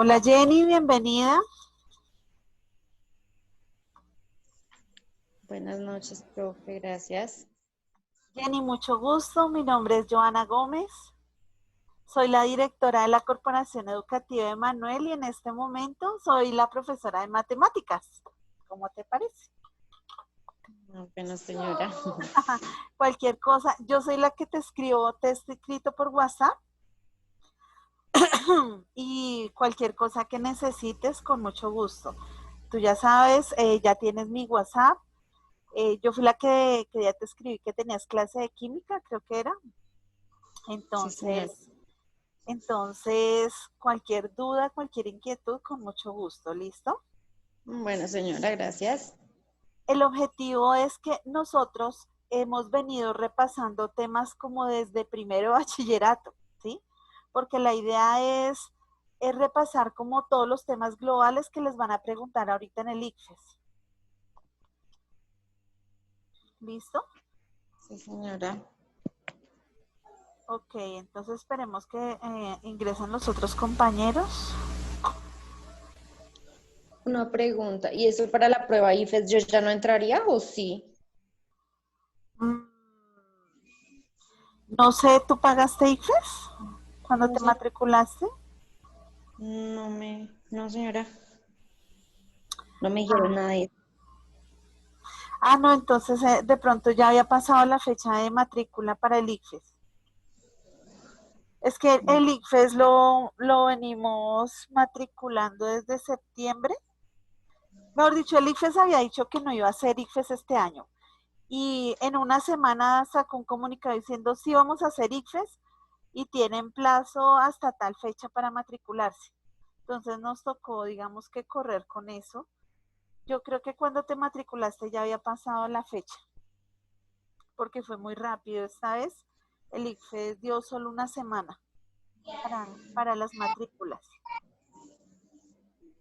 Hola Jenny, bienvenida. Buenas noches, profe, gracias. Jenny, mucho gusto. Mi nombre es Joana Gómez. Soy la directora de la Corporación Educativa de Manuel y en este momento soy la profesora de matemáticas. ¿Cómo te parece? Bueno, señora. Cualquier cosa, yo soy la que te escribo, te he escrito por WhatsApp y cualquier cosa que necesites, con mucho gusto. Tú ya sabes, ya tienes mi WhatsApp. Yo fui la que ya te escribí que tenías clase de química, creo que era. Sí, señora. Entonces, cualquier duda, cualquier inquietud, con mucho gusto, ¿listo? Bueno, señora, gracias. El objetivo es que nosotros hemos venido repasando temas como desde primero de bachillerato, ¿sí? Porque la idea es repasar como todos los temas globales que les van a preguntar ahorita en el ICFES. ¿Listo? Sí, señora. Ok, entonces esperemos que ingresen los otros compañeros. Una pregunta, ¿y eso para la prueba IFES yo ya no entraría o sí? Mm, no sé, ¿tú pagaste ICFES cuando No, te matriculaste? no, señora, no me dijeron Ah, nada de eso. no, entonces de pronto ya había pasado la fecha de matrícula para el ICFES. Es que el ICFES lo venimos matriculando desde septiembre. Mejor dicho, el ICFES había dicho que no iba a hacer ICFES este año. Y en una semana sacó un comunicado diciendo sí vamos a hacer ICFES y tienen plazo hasta tal fecha para matricularse. Entonces nos tocó, digamos que correr con eso. Yo creo que cuando te matriculaste ya había pasado la fecha, porque fue muy rápido esta vez. El ICFES dio solo una semana para las matrículas.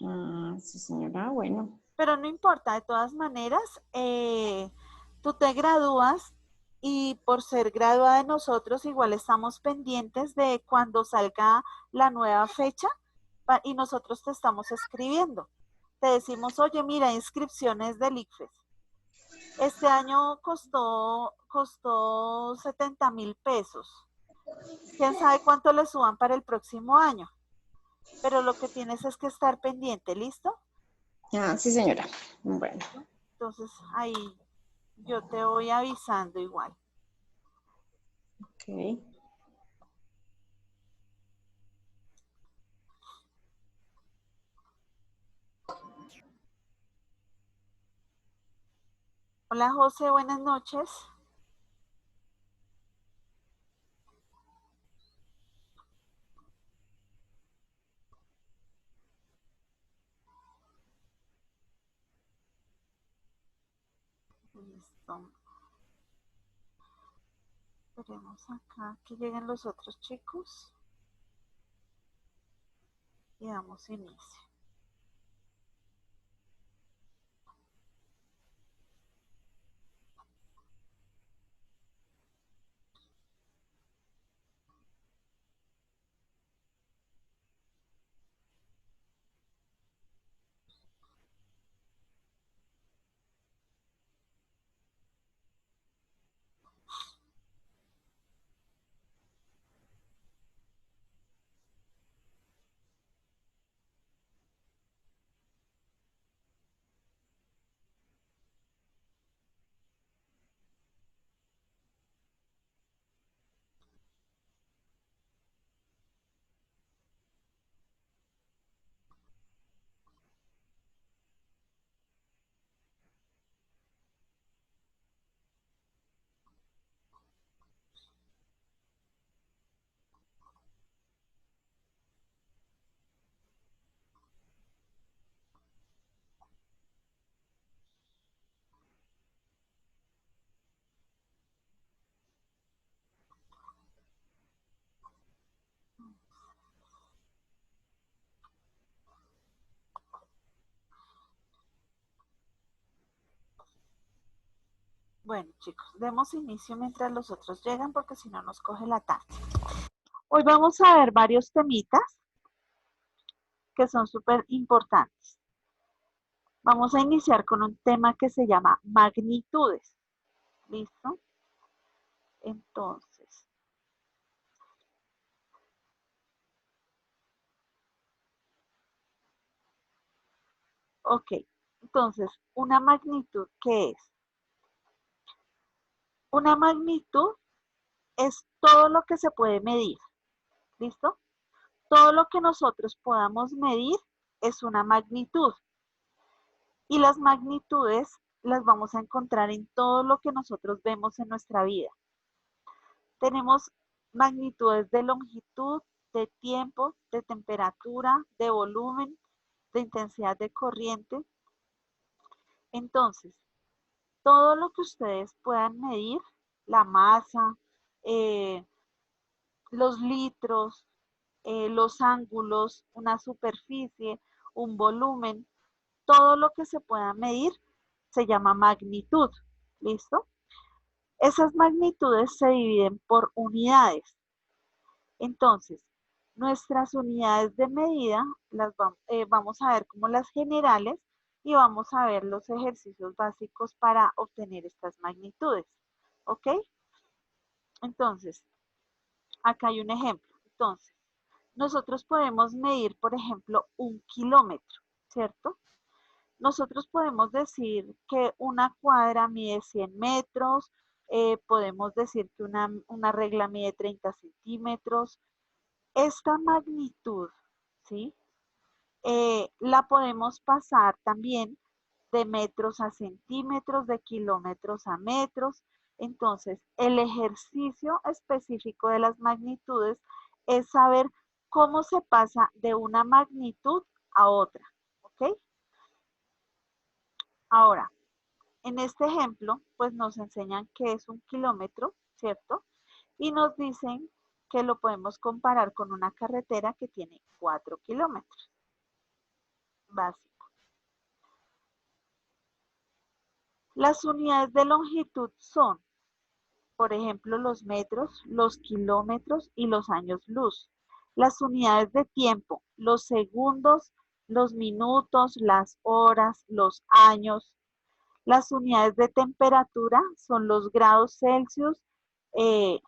Ah, sí, señora, bueno. Pero no importa, de todas maneras, tú te gradúas y por ser graduada de nosotros, igual estamos pendientes de cuando salga la nueva fecha y nosotros te estamos escribiendo. Te decimos, oye, mira, inscripciones del ICFES. Este año costó 70.000 pesos. Quién sabe cuánto le suban para el próximo año. Pero lo que tienes es que estar pendiente, ¿listo? Ah, sí, señora. Bueno, Entonces ahí yo te voy avisando igual. ok. Hola José, buenas noches. Listo. Esperemos acá que lleguen los otros chicos y damos inicio. Bueno chicos, demos inicio mientras los otros llegan porque si no nos coge la tarde. Hoy vamos a ver varios temitas que son súper importantes. Vamos a iniciar con un tema que se llama magnitudes. ¿Listo? Entonces, ok. Entonces, ¿una magnitud qué es? Una magnitud es todo lo que se puede medir. ¿Listo? Todo lo que nosotros podamos medir es una magnitud. Y las magnitudes las vamos a encontrar en todo lo que nosotros vemos en nuestra vida. Tenemos magnitudes de longitud, de tiempo, de temperatura, de volumen, de intensidad de corriente. Entonces, todo lo que ustedes puedan medir, la masa, eh, los litros, los ángulos, una superficie, un volumen, todo lo que se pueda medir se llama magnitud. ¿Listo? Esas magnitudes se dividen por unidades. Entonces, nuestras unidades de medida vamos a ver como las generales y vamos a ver los ejercicios básicos para obtener estas magnitudes. ¿Ok? Entonces, acá hay un ejemplo. Entonces, nosotros podemos medir, por ejemplo, un kilómetro, ¿cierto? Nosotros podemos decir que una cuadra mide 100 metros, podemos decir que una regla mide 30 centímetros. Esta magnitud, ¿sí? La podemos pasar también de metros a centímetros, de kilómetros a metros. Entonces, el ejercicio específico de las magnitudes es saber cómo se pasa de una magnitud a otra, ¿ok? Ahora, en este ejemplo, pues nos enseñan qué es un kilómetro, ¿cierto? Y nos dicen que lo podemos comparar con una carretera que tiene 4 kilómetros. Básico. Las unidades de longitud son, por ejemplo, los metros, los kilómetros y los años luz. Las unidades de tiempo, los segundos, los minutos, las horas, los años. Las unidades de temperatura son los grados Celsius, eh,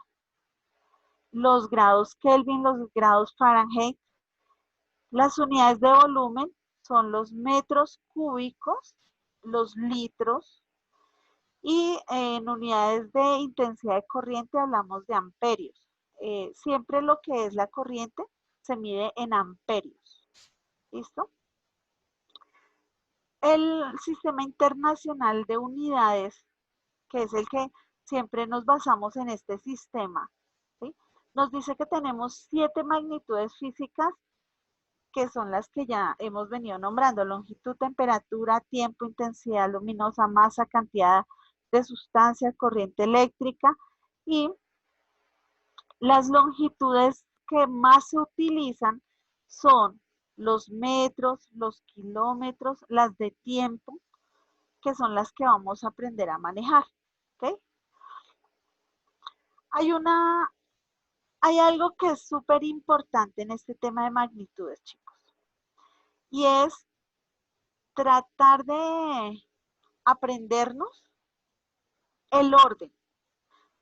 los grados Kelvin, los grados Fahrenheit. Las unidades de volumen son los metros cúbicos, los litros, y en unidades de intensidad de corriente hablamos de amperios. Siempre lo que es la corriente se mide en amperios. ¿Listo? El sistema internacional de unidades, que es el que siempre nos basamos en este sistema, ¿sí? Nos dice que tenemos 7 magnitudes físicas que son las que ya hemos venido nombrando: longitud, temperatura, tiempo, intensidad luminosa, masa, cantidad de sustancia, corriente eléctrica. Y las longitudes que más se utilizan son los metros, los kilómetros, las de tiempo, que son las que vamos a aprender a manejar. ¿Okay? Hay algo que es súper importante en este tema de magnitudes, chicos, y es tratar de aprendernos el orden.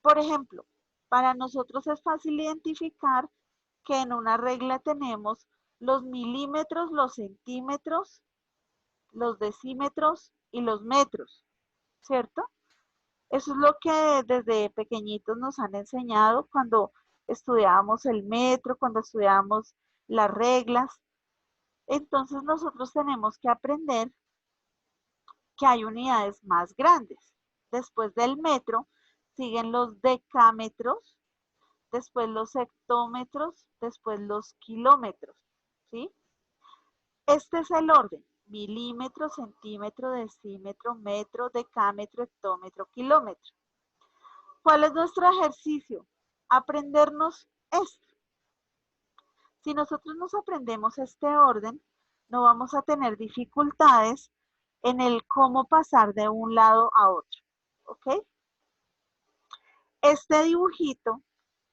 Por ejemplo, para nosotros es fácil identificar que en una regla tenemos los milímetros, los centímetros, los decímetros y los metros, ¿cierto? Eso es lo que desde pequeñitos nos han enseñado cuando estudiábamos el metro, cuando estudiábamos las reglas. Entonces nosotros tenemos que aprender que hay unidades más grandes. Después del metro siguen los decámetros, después los hectómetros, después los kilómetros, ¿sí? Este es el orden: milímetro, centímetro, decímetro, metro, decámetro, hectómetro, kilómetro. ¿Cuál es nuestro ejercicio? Aprendernos esto. Si nosotros nos aprendemos este orden, no vamos a tener dificultades en el cómo pasar de un lado a otro, ¿ok? Este dibujito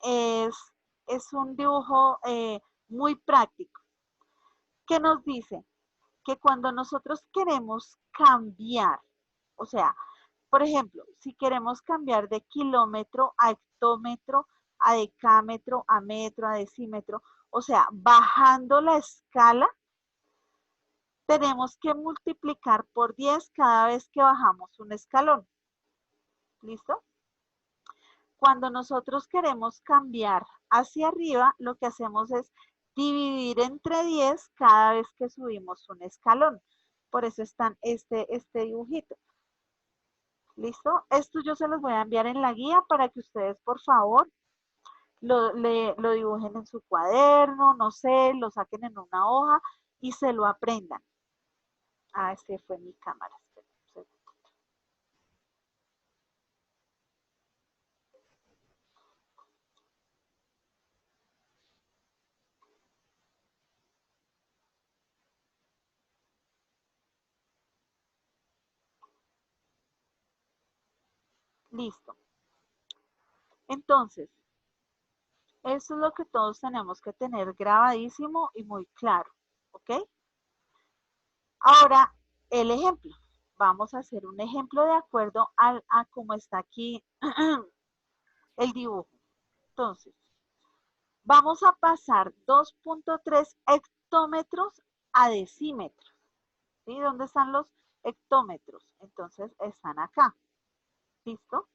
es un dibujo muy práctico. ¿Qué nos dice? Que cuando nosotros queremos cambiar, o sea, por ejemplo, si queremos cambiar de kilómetro a hectómetro, a decámetro, a metro, a decímetro, o sea, bajando la escala, tenemos que multiplicar por 10 cada vez que bajamos un escalón. ¿Listo? Cuando nosotros queremos cambiar hacia arriba, lo que hacemos es dividir entre 10 cada vez que subimos un escalón. Por eso está este dibujito. ¿Listo? Esto yo se los voy a enviar en la guía para que ustedes, por favor, lo dibujen en su cuaderno, no sé, lo saquen en una hoja y se lo aprendan. Ah, este fue mi cámara. Listo. Entonces, eso es lo que todos tenemos que tener grabadísimo y muy claro. ¿Ok? Ahora, el ejemplo. Vamos a hacer un ejemplo de acuerdo a cómo está aquí el dibujo. Entonces, vamos a pasar 2.3 hectómetros a decímetros. ¿Sí? ¿Dónde están los hectómetros? Entonces, están acá. ¿Listo?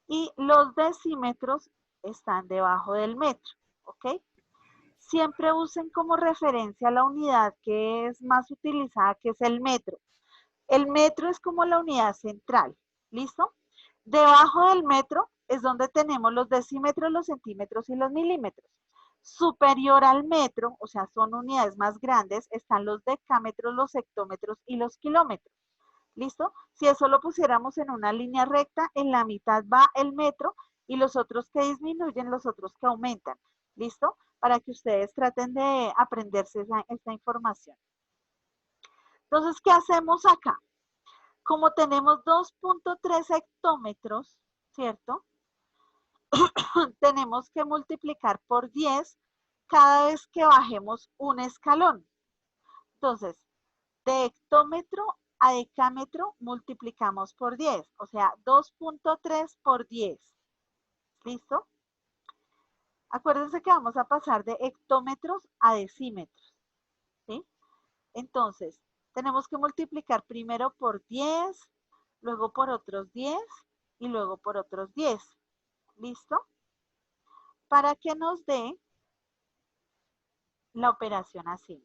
Y los decímetros están debajo del metro. ¿Ok? Siempre usen como referencia la unidad que es más utilizada, que es el metro. El metro es como la unidad central, ¿listo? Debajo del metro es donde tenemos los decímetros, los centímetros y los milímetros. Superior al metro, o sea, son unidades más grandes, están los decámetros, los hectómetros y los kilómetros. ¿Listo? Si eso lo pusiéramos en una línea recta, en la mitad va el metro y los otros que disminuyen, los otros que aumentan. ¿Listo? Para que ustedes traten de aprenderse esta información. Entonces, ¿qué hacemos acá? Como tenemos 2.3 hectómetros, ¿cierto? Tenemos que multiplicar por 10 cada vez que bajemos un escalón. Entonces, de hectómetro a decámetro multiplicamos por 10, o sea, 2.3 por 10. ¿Listo? Acuérdense que vamos a pasar de hectómetros a decímetros. ¿Sí? Entonces, tenemos que multiplicar primero por 10, luego por otros 10 y luego por otros 10. ¿Listo? Para que nos dé la operación así.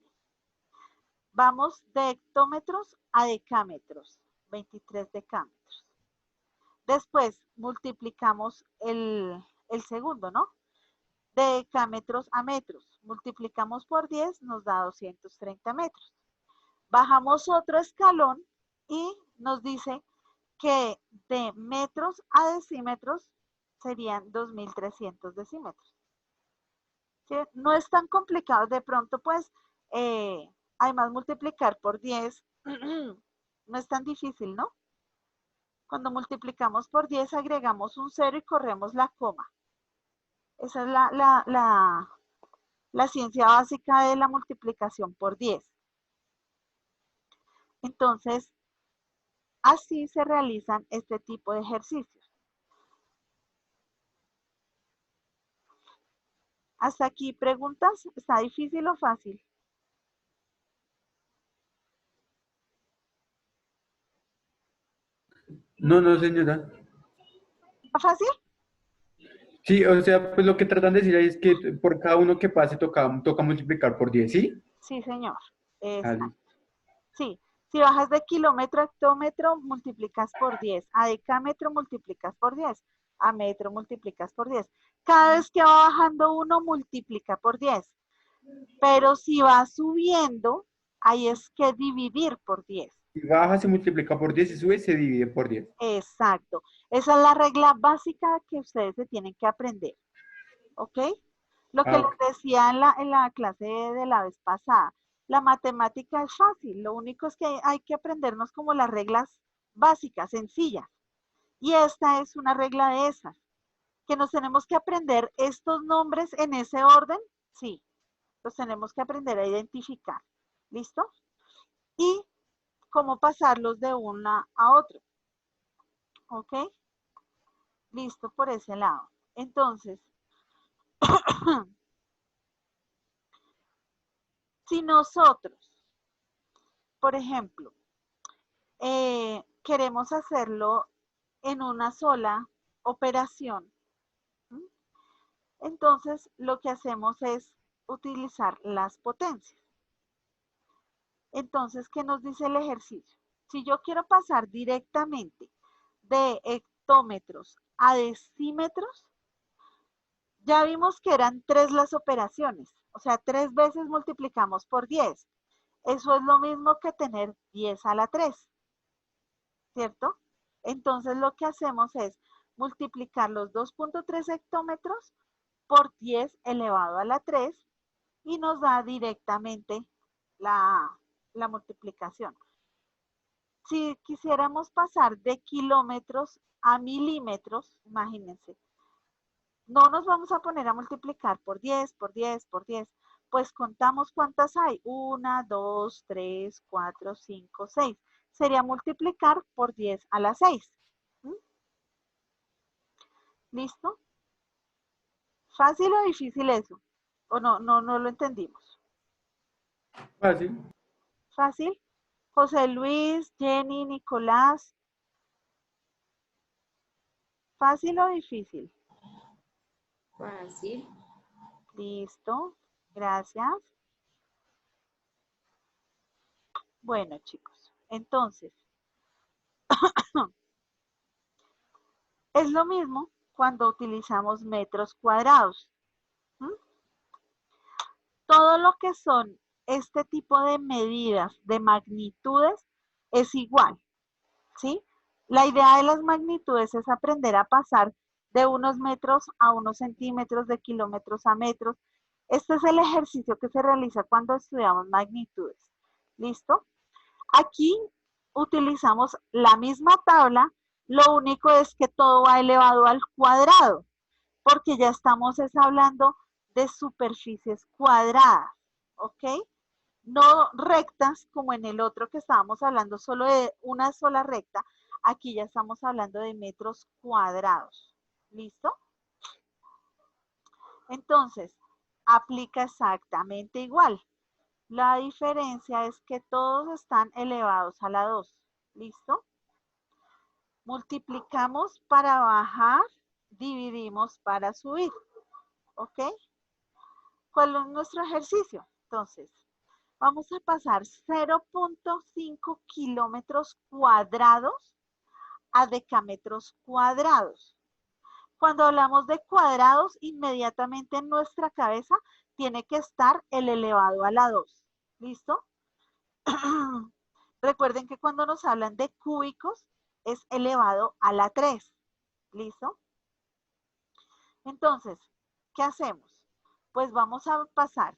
Vamos de hectómetros a decámetros, 23 decámetros. Después multiplicamos el segundo, ¿no? De decámetros a metros. Multiplicamos por 10, nos da 230 metros. Bajamos otro escalón y nos dice que de metros a decímetros serían 2300 decímetros. ¿Sí? No es tan complicado, de pronto pues, además multiplicar por 10 no es tan difícil, ¿no? Cuando multiplicamos por 10 agregamos un 0 y corremos la coma. Esa es la ciencia básica de la multiplicación por 10. Entonces, así se realizan este tipo de ejercicios. Hasta aquí, ¿preguntas? ¿Está difícil o fácil? No, no, señora. ¿Está fácil? Sí, o sea, pues lo que tratan de decir ahí es que por cada uno que pase toca multiplicar por 10, ¿sí? Sí, señor. Ah, Exacto. Sí. Si bajas de kilómetro a hectómetro, multiplicas por 10. A decámetro multiplicas por 10. A metro multiplicas por 10. Cada vez que va bajando uno, multiplica por 10. Pero si va subiendo, ahí es que dividir por 10. Si baja se multiplica por 10 y sube se divide por 10. Exacto. Esa es la regla básica que ustedes se tienen que aprender. ¿Ok? Lo que Ah, les ok. decía en la clase de la vez pasada, la matemática es fácil, lo único es que hay que aprendernos como las reglas básicas, sencillas. Y esta es una regla de esas, que nos tenemos que aprender estos nombres en ese orden, sí, los tenemos que aprender a identificar. ¿Listo? Y cómo pasarlos de una a otro. ¿Ok? Listo por ese lado. Entonces, si nosotros, por ejemplo, queremos hacerlo en una sola operación, ¿m? Entonces lo que hacemos es utilizar las potencias. Entonces, ¿qué nos dice el ejercicio? Si yo quiero pasar directamente de hectómetros a decímetros, ya vimos que eran 3 las operaciones, o sea, 3 veces multiplicamos por 10. Eso es lo mismo que tener 10 a la 3, ¿cierto? Entonces lo que hacemos es multiplicar los 2.3 hectómetros por 10 elevado a la 3 y nos da directamente la multiplicación. Si quisiéramos pasar de kilómetros a milímetros, imagínense, no nos vamos a poner a multiplicar por 10, por 10, por 10, pues contamos cuántas hay. 1, 2, 3, 4, 5, 6. Sería multiplicar por 10 a la 6. ¿Mm? ¿Listo? ¿Fácil o difícil eso? ¿O no lo entendimos? Fácil. ¿Fácil? José Luis, Jenny, Nicolás. ¿Fácil o difícil? Fácil. Listo. Gracias. Bueno, chicos, entonces, es lo mismo cuando utilizamos metros cuadrados. ¿Mm? Todo lo que son este tipo de medidas de magnitudes es igual, ¿sí? La idea de las magnitudes es aprender a pasar de unos metros a unos centímetros, de kilómetros a metros. Este es el ejercicio que se realiza cuando estudiamos magnitudes. ¿Listo? Aquí utilizamos la misma tabla, lo único es que todo va elevado al cuadrado, porque ya estamos hablando de superficies cuadradas, ¿ok? No rectas como en el otro que estábamos hablando solo de una sola recta, aquí ya estamos hablando de metros cuadrados, ¿listo? Entonces, aplica exactamente igual. La diferencia es que todos están elevados a la 2, ¿listo? Multiplicamos para bajar, dividimos para subir, ¿ok? ¿Cuál es nuestro ejercicio? Entonces, vamos a pasar 0.5 kilómetros cuadrados a decámetros cuadrados. Cuando hablamos de cuadrados, inmediatamente en nuestra cabeza tiene que estar el elevado a la 2. ¿Listo? Recuerden que cuando nos hablan de cúbicos es elevado a la 3. ¿Listo? Entonces, ¿qué hacemos? Pues vamos a pasar,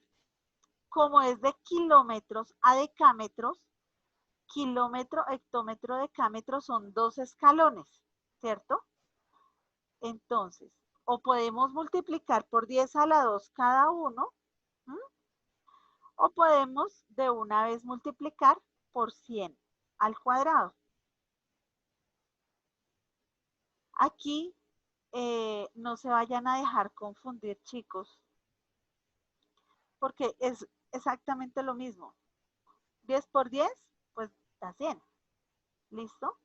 como es de kilómetros a decámetros, kilómetro, hectómetro, decámetro son 2 escalones, ¿cierto? Entonces, o podemos multiplicar por 10 a la 2 cada uno, ¿m? O podemos de una vez multiplicar por 100 al cuadrado. Aquí no se vayan a dejar confundir, chicos, porque es exactamente lo mismo. 10 por 10, pues da 100. ¿Listo?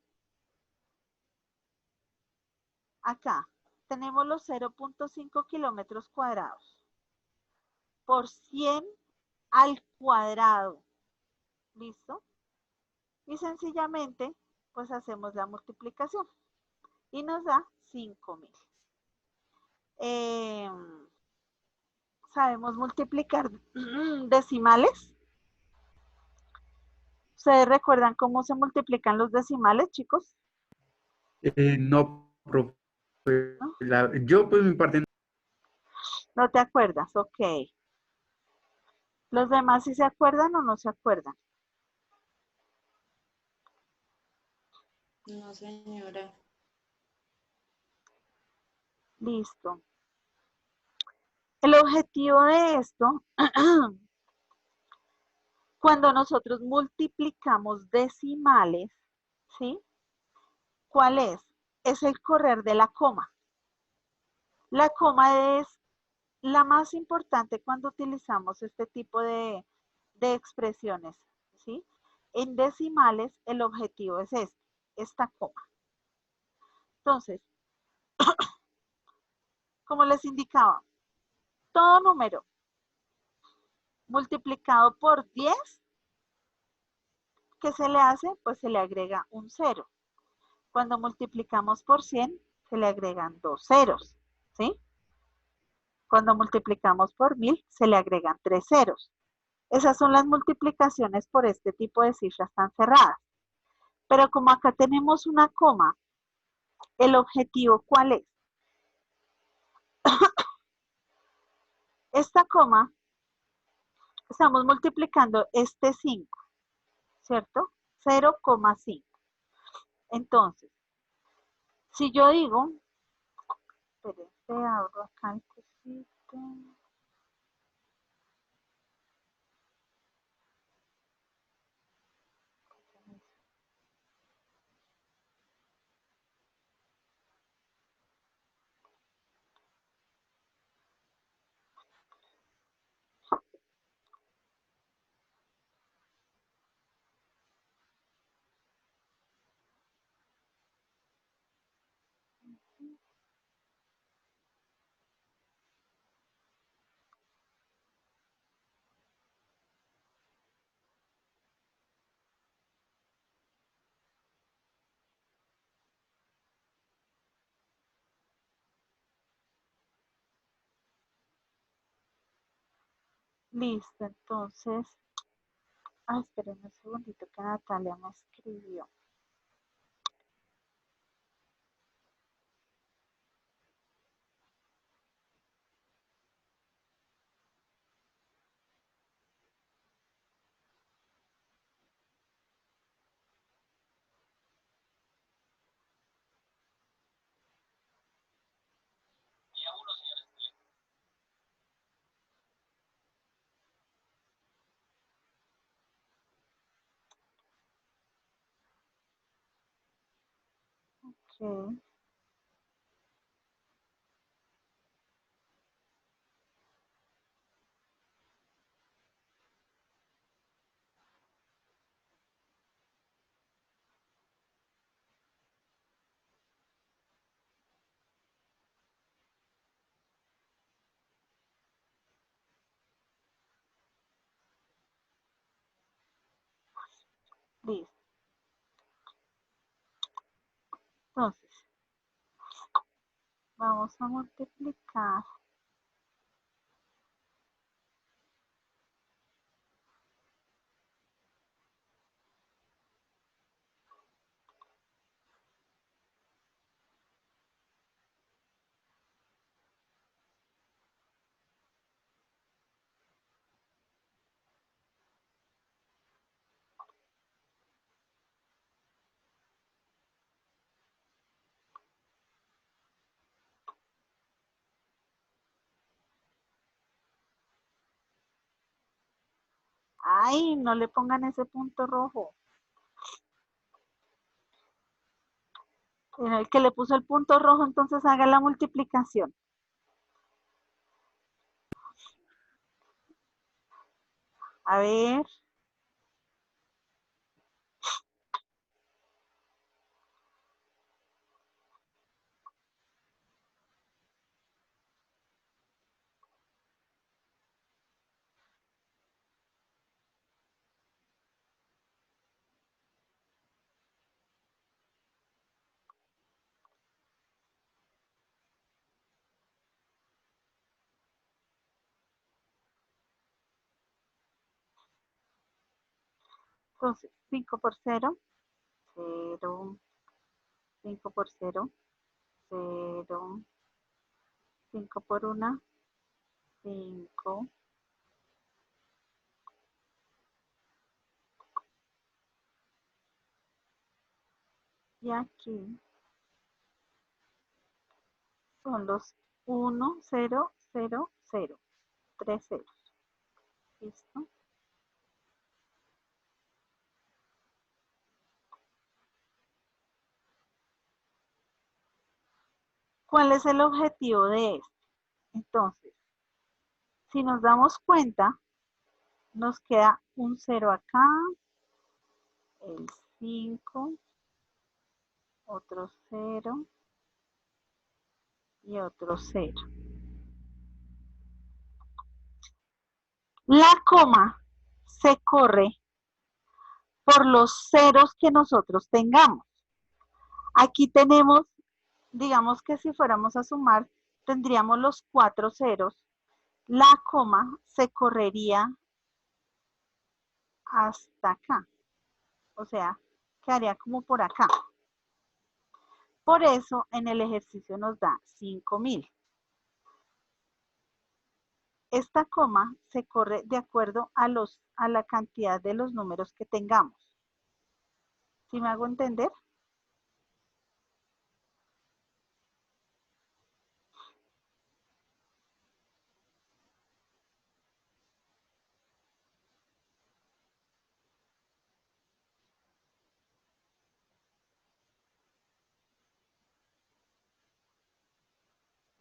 Acá tenemos los 0.5 kilómetros cuadrados por 100 al cuadrado. ¿Listo? Y sencillamente, pues hacemos la multiplicación y nos da 5.000. ¿Sabemos multiplicar decimales? ¿Ustedes recuerdan cómo se multiplican los decimales, chicos? No, profe. ¿No? Yo, pues, mi parte. ¿No te acuerdas? Ok. ¿Los demás sí se acuerdan o no se acuerdan? No, señora. Listo. El objetivo de esto, Cuando nosotros multiplicamos decimales, ¿sí? ¿Cuál es? Es el correr de la coma. La coma es la más importante cuando utilizamos este tipo de expresiones, ¿sí? En decimales, el objetivo es esta coma. Entonces, como les indicaba, todo número multiplicado por 10, ¿qué se le hace? Pues se le agrega un cero. Cuando multiplicamos por 100, se le agregan dos ceros, ¿sí? Cuando multiplicamos por 1000, se le agregan tres ceros. Esas son las multiplicaciones por este tipo de cifras tan cerradas. Pero como acá tenemos una coma, ¿el objetivo cuál es? Esta coma, estamos multiplicando este 5, ¿cierto? 0,5. Entonces, si yo digo, espérense, abro acá el cosito. Listo, entonces, espérenme un segundito que Natalia me escribió. Ok, listo. Entonces, vamos a multiplicar. Ay, no le pongan ese punto rojo. El que le puso el punto rojo, entonces haga la multiplicación. A ver, entonces 5 por 0, 0, 5 por 0, 0, 5 por 1, 5, y aquí son los 1, 0, 0, 0, 3 ceros. ¿Listo? ¿Cuál es el objetivo de esto? Entonces, si nos damos cuenta, nos queda un 0 acá, el 5, otro 0 y otro 0. La coma se corre por los ceros que nosotros tengamos. Aquí tenemos, digamos que si fuéramos a sumar, tendríamos los 4 ceros. La coma se correría hasta acá. O sea, quedaría como por acá. Por eso en el ejercicio nos da 5.000. Esta coma se corre de acuerdo a la cantidad de los números que tengamos. ¿Sí me hago entender?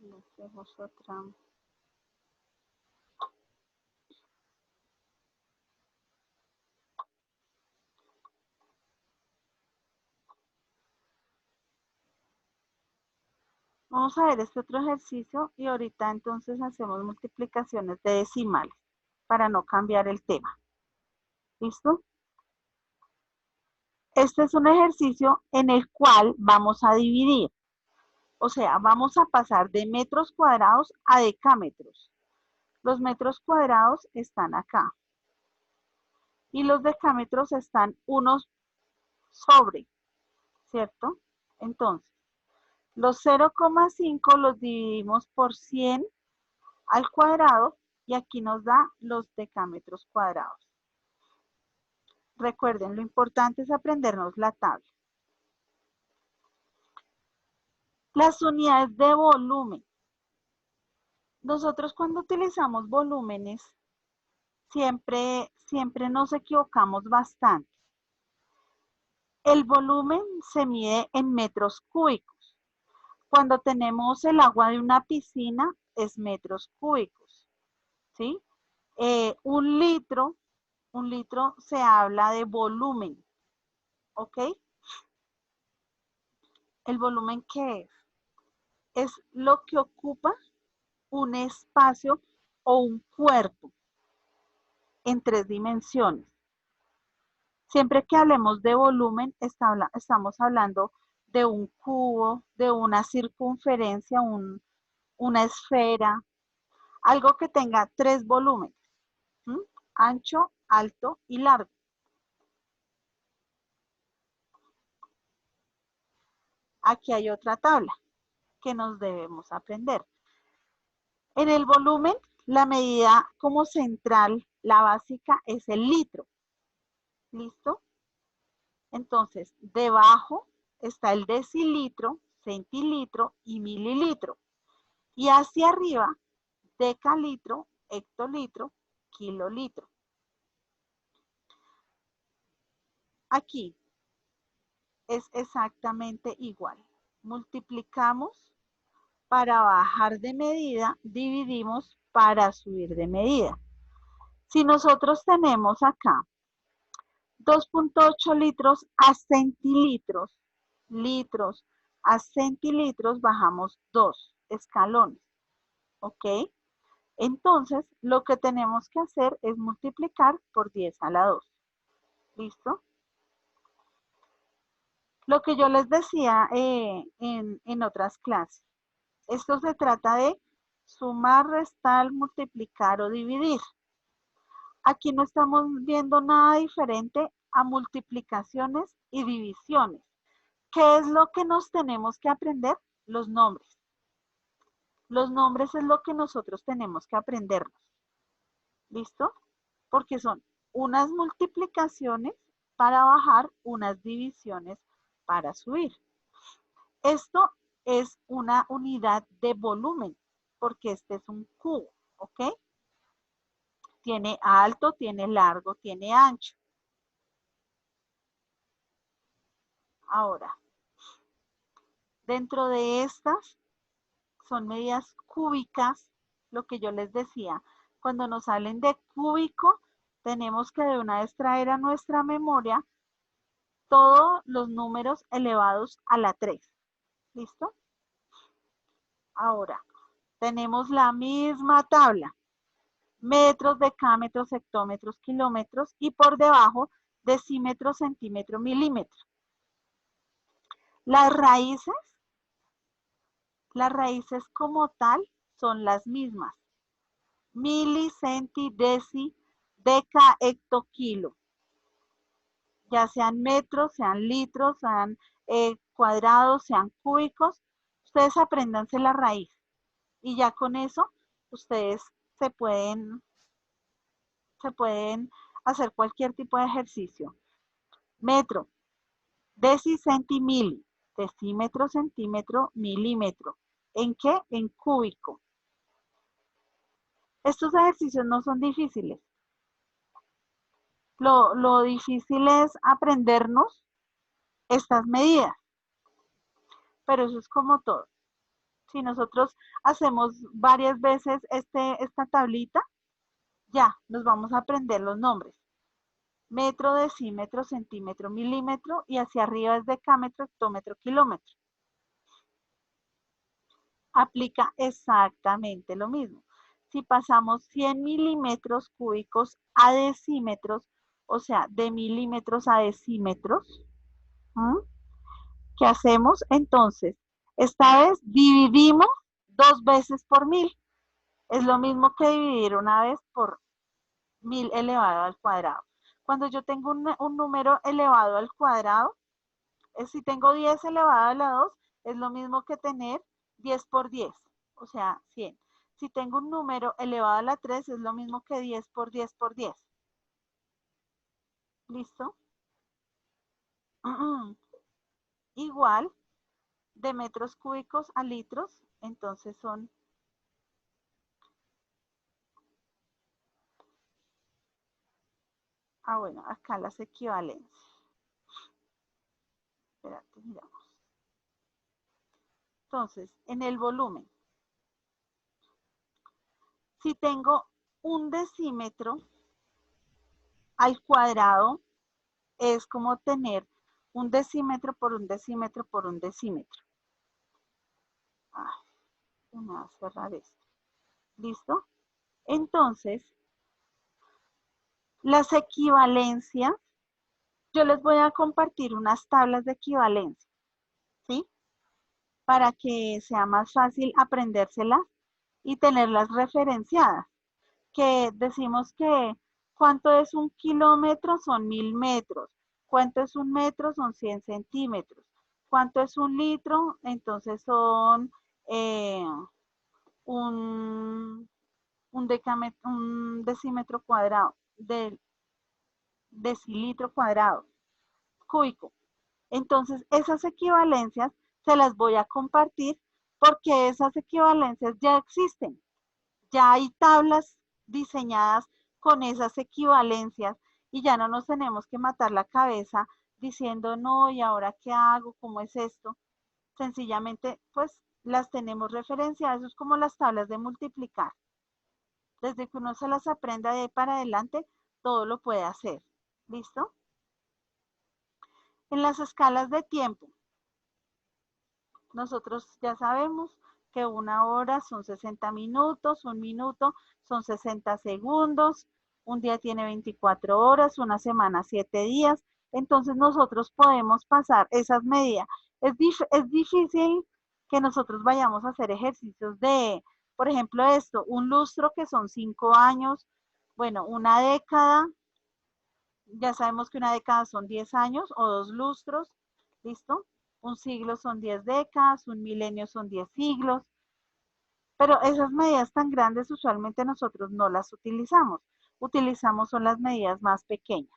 Les dejo otra. Vamos a ver este otro ejercicio y ahorita entonces hacemos multiplicaciones de decimales para no cambiar el tema. ¿Listo? Este es un ejercicio en el cual vamos a dividir. O sea, vamos a pasar de metros cuadrados a decámetros. Los metros cuadrados están acá. Y los decámetros están unos sobre, ¿cierto? Entonces, los 0,5 los dividimos por 100 al cuadrado y aquí nos da los decámetros cuadrados. Recuerden, lo importante es aprendernos la tabla. Las unidades de volumen. Nosotros cuando utilizamos volúmenes, siempre nos equivocamos bastante. El volumen se mide en metros cúbicos. Cuando tenemos el agua de una piscina, es metros cúbicos, ¿sí? Un litro se habla de volumen, ¿ok? ¿El volumen qué es? Es lo que ocupa un espacio o un cuerpo en 3 dimensiones. Siempre que hablemos de volumen, estamos hablando de un cubo, de una circunferencia, una esfera, algo que tenga 3 volúmenes, ¿sí? Ancho, alto y largo. Aquí hay otra tabla que nos debemos aprender. En el volumen, la medida como central, la básica, es el litro. ¿Listo? Entonces, debajo está el decilitro, centilitro y mililitro. Y hacia arriba, decalitro, hectolitro, kilolitro. Aquí es exactamente igual. Multiplicamos para bajar de medida, dividimos para subir de medida. Si nosotros tenemos acá 2.8 litros a centilitros, litros a centilitros, bajamos 2 escalones, ¿ok? Entonces, lo que tenemos que hacer es multiplicar por 10 a la 2. ¿Listo? Lo que yo les decía en otras clases. Esto se trata de sumar, restar, multiplicar o dividir. Aquí no estamos viendo nada diferente a multiplicaciones y divisiones. ¿Qué es lo que nos tenemos que aprender? Los nombres. Los nombres es lo que nosotros tenemos que aprendernos. ¿Listo? Porque son unas multiplicaciones para bajar, unas divisiones para subir. Esto es una unidad de volumen, porque este es un cubo, ¿ok? Tiene alto, tiene largo, tiene ancho. Ahora, dentro de estas son medidas cúbicas, lo que yo les decía. Cuando nos hablen de cúbico, tenemos que de una vez traer a nuestra memoria todos los números elevados a la 3. ¿Listo? Ahora, tenemos la misma tabla. Metros, decámetros, hectómetros, kilómetros y por debajo decímetro, centímetro, milímetro. Las raíces como tal son las mismas. Mili, centi, deci, deca, hecto, kilo. Ya sean metros, sean litros, sean cuadrados, sean cúbicos, ustedes apréndanse la raíz. Y ya con eso, ustedes se pueden hacer cualquier tipo de ejercicio. Metro, deci, centi, mili, decímetro, centímetro, milímetro. ¿En qué? En cúbico. Estos ejercicios no son difíciles. Lo difícil es aprendernos estas medidas. Pero eso es como todo. Si nosotros hacemos varias veces esta tablita, ya nos vamos a aprender los nombres. Metro, decímetro, centímetro, milímetro y hacia arriba es decámetro, hectómetro, kilómetro. Aplica exactamente lo mismo. Si pasamos 100 milímetros cúbicos a decímetros, o sea, de milímetros a decímetros, ¿qué hacemos? Entonces, esta vez dividimos 2 veces por 1000. Es lo mismo que dividir una vez por 1000 elevado al cuadrado. Cuando yo tengo un número elevado al cuadrado, si tengo 10 elevado a la 2, es lo mismo que tener 10 por 10, o sea, 100. Si tengo un número elevado a la 3, es lo mismo que 10 por 10 por 10. ¿Listo? Igual, de metros cúbicos a litros, entonces son bueno, acá las equivalencias. Espérate, miramos. Entonces, en el volumen, si tengo un decímetro al cuadrado, es como tener un decímetro por un decímetro por un decímetro. Me va a cerrar esto. ¿Listo? Entonces, las equivalencias, yo les voy a compartir unas tablas de equivalencia, ¿sí? Para que sea más fácil aprendérselas y tenerlas referenciadas. Que decimos que ¿cuánto es un kilómetro? Son 1000 metros. ¿Cuánto es un metro? Son 100 centímetros. ¿Cuánto es un litro? Entonces son un decímetro cuadrado, decilitro cuadrado, cúbico. Entonces, esas equivalencias se las voy a compartir porque esas equivalencias ya existen. Ya hay tablas diseñadas con esas equivalencias y ya no nos tenemos que matar la cabeza diciendo, no, ¿y ahora qué hago? ¿Cómo es esto? Sencillamente, pues, las tenemos referenciadas. Eso es como las tablas de multiplicar. Desde que uno se las aprenda de ahí para adelante, todo lo puede hacer. ¿Listo? En las escalas de tiempo, nosotros ya sabemos que 1 hora son 60 minutos, 1 minuto son 60 segundos, un día tiene 24 horas, una semana 7 días. Entonces nosotros podemos pasar esas medidas. Es difícil que nosotros vayamos a hacer ejercicios de, por ejemplo, esto, un lustro que son 5 años, bueno, una década, ya sabemos que una década son 10 años o 2 lustros, ¿listo? Un siglo son 10 décadas, un milenio son 10 siglos, pero esas medidas tan grandes usualmente nosotros no las utilizamos. Utilizamos son las medidas más pequeñas.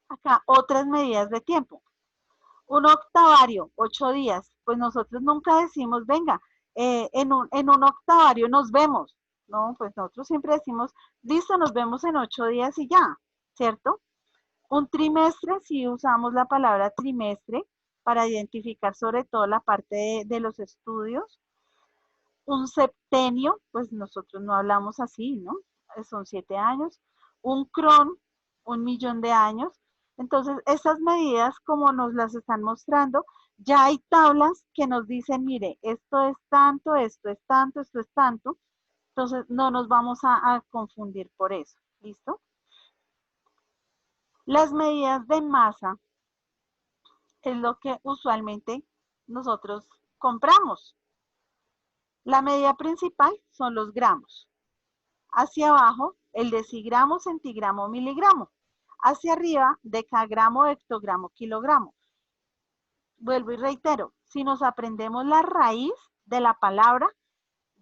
Acá otras medidas de tiempo. Un octavario, 8 días. Pues nosotros nunca decimos, venga, en un octavario nos vemos. No, pues nosotros siempre decimos, listo, nos vemos en 8 días y ya, ¿cierto? Un trimestre, si usamos la palabra trimestre, para identificar sobre todo la parte de los estudios. Un septenio, pues nosotros no hablamos así, ¿no? Son 7 años. Un cron, 1.000.000 de años. Entonces, esas medidas, como nos las están mostrando, ya hay tablas que nos dicen, mire, esto es tanto, esto es tanto, esto es tanto. Entonces, no nos vamos a confundir por eso. ¿Listo? Las medidas de masa es lo que usualmente nosotros compramos. La medida principal son los gramos. Hacia abajo, el decigramo, centigramo, miligramo. Hacia arriba, decagramo, hectogramo, kilogramo. Vuelvo y reitero, si nos aprendemos la raíz de la palabra,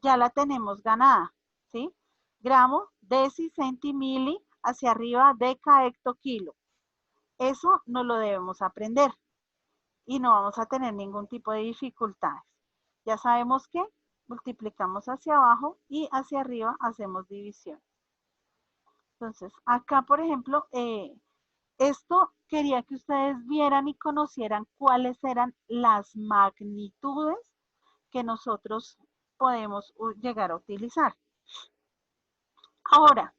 ya la tenemos ganada, ¿sí? Gramo, deci, centi, mili, hacia arriba, deca, hecto, kilo. Eso no lo debemos aprender y no vamos a tener ningún tipo de dificultades. Ya sabemos que multiplicamos hacia abajo y hacia arriba hacemos división. Entonces, acá, por ejemplo, esto quería que ustedes vieran y conocieran cuáles eran las magnitudes que nosotros podemos llegar a utilizar. Ahora,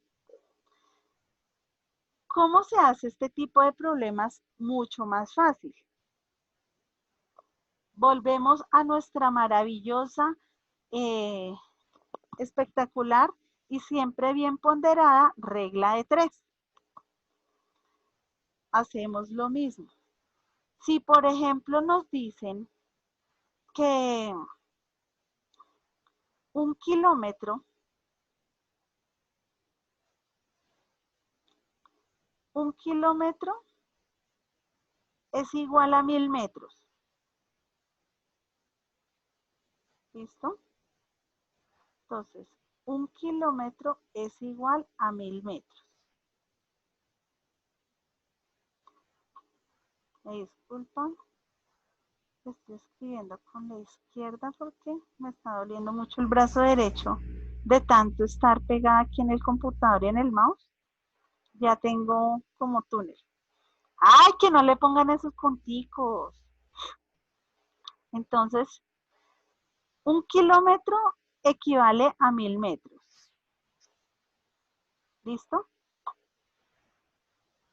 ¿cómo se hace este tipo de problemas mucho más fácil? Volvemos a nuestra maravillosa, espectacular y siempre bien ponderada regla de 3. Hacemos lo mismo. Si, por ejemplo, nos dicen que un kilómetro es igual a 1.000 metros. ¿Listo? Entonces, un kilómetro es igual a 1.000 metros. Me disculpan, estoy escribiendo con la izquierda porque me está doliendo mucho el brazo derecho de tanto estar pegada aquí en el computador y en el mouse. Ya tengo como túnel. ¡Ay, que no le pongan esos punticos! Entonces, un kilómetro equivale a 1.000 metros. ¿Listo?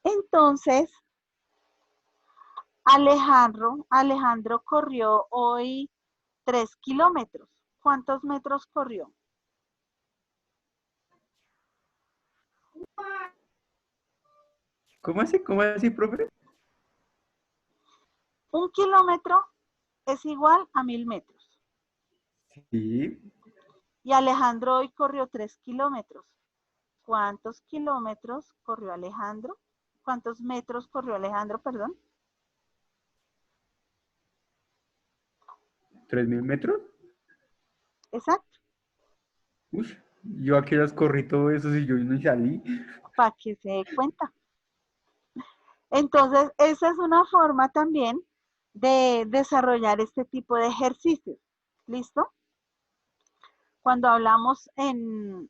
Entonces, Alejandro corrió hoy 3 kilómetros. ¿Cuántos metros corrió? ¿Cómo así, profe? Un kilómetro es igual a 1.000 metros. Sí, Y Alejandro hoy corrió 3 kilómetros. ¿Cuántos kilómetros corrió Alejandro? ¿Cuántos metros corrió Alejandro, perdón? 3.000 metros. Exacto. Uy, yo aquí las corrí todo eso si yo no salí. Para que se dé cuenta. Entonces, esa es una forma también de desarrollar este tipo de ejercicios. ¿Listo? Cuando hablamos en,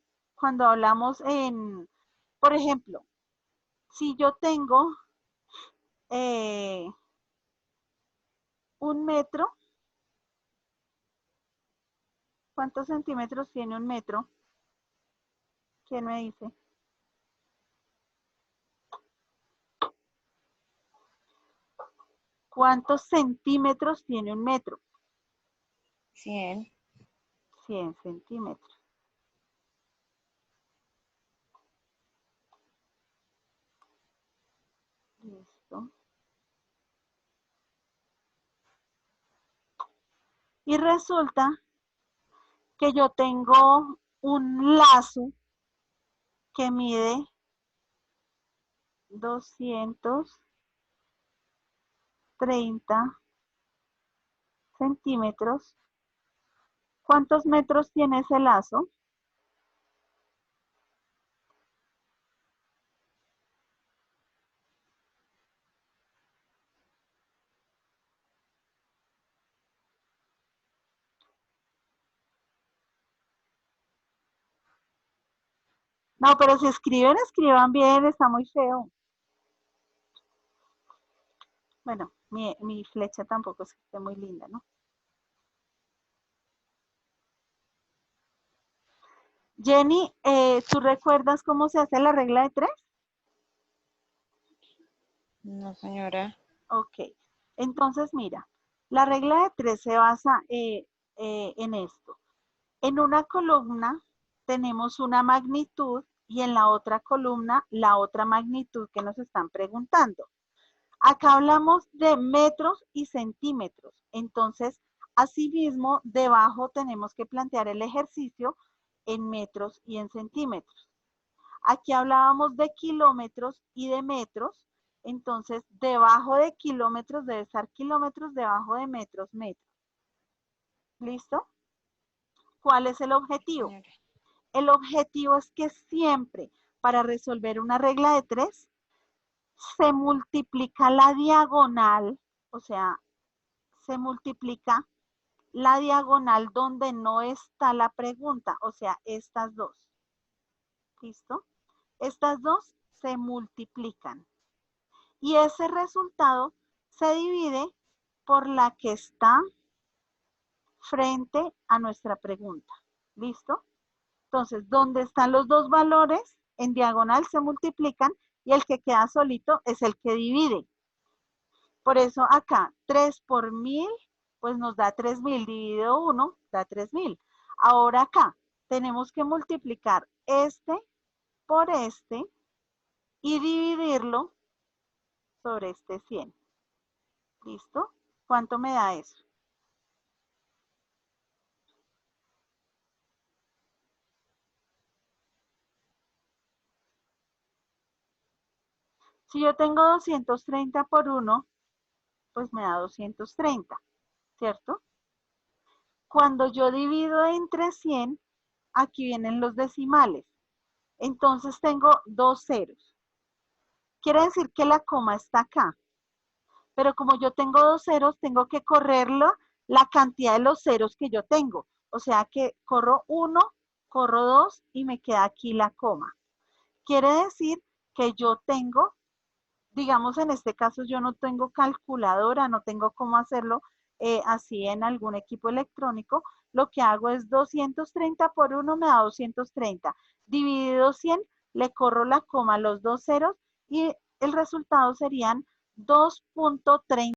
por ejemplo, si yo tengo 1 metro, ¿cuántos centímetros tiene 1 metro? ¿Quién me dice? ¿Cuántos centímetros tiene 1 metro? 100. 100 centímetros. Listo. Y resulta que yo tengo un lazo que mide 230 centímetros. ¿Cuántos metros tiene ese lazo? No, pero si escriban bien, está muy feo. Bueno, Mi flecha tampoco es que esté muy linda, ¿no? Jenny, ¿tú recuerdas cómo se hace la regla de 3? No, señora. Ok, entonces mira, la regla de 3 se basa en esto. En una columna tenemos una magnitud y en la otra columna la otra magnitud que nos están preguntando. Acá hablamos de metros y centímetros. Entonces, asimismo, debajo tenemos que plantear el ejercicio en metros y en centímetros. Aquí hablábamos de kilómetros y de metros. Entonces, debajo de kilómetros debe estar kilómetros, debajo de metros, metros. ¿Listo? ¿Cuál es el objetivo? Señora. El objetivo es que siempre para resolver una regla de 3 se multiplica la diagonal, o sea, se multiplica la diagonal donde no está la pregunta, o sea, estas dos. ¿Listo? Estas dos se multiplican y ese resultado se divide por la que está frente a nuestra pregunta. ¿Listo? Entonces, donde están los dos valores, en diagonal se multiplican y el que queda solito es el que divide. Por eso acá, 3 por 1000, pues nos da 3000 dividido 1, da 3000. Ahora acá, tenemos que multiplicar este por este y dividirlo sobre este 100. ¿Listo? ¿Cuánto me da eso? Si yo tengo 230 por 1, pues me da 230, ¿cierto? Cuando yo divido entre 100, aquí vienen los decimales. Entonces tengo dos ceros. Quiere decir que la coma está acá. Pero como yo tengo dos ceros, tengo que correrlo la cantidad de los ceros que yo tengo. O sea que corro 1, corro 2 y me queda aquí la coma. Quiere decir que yo tengo, digamos en este caso yo no tengo calculadora, no tengo cómo hacerlo así en algún equipo electrónico. Lo que hago es 230 por 1 me da 230. Dividido 100, le corro la coma a los dos ceros y el resultado serían 2.30.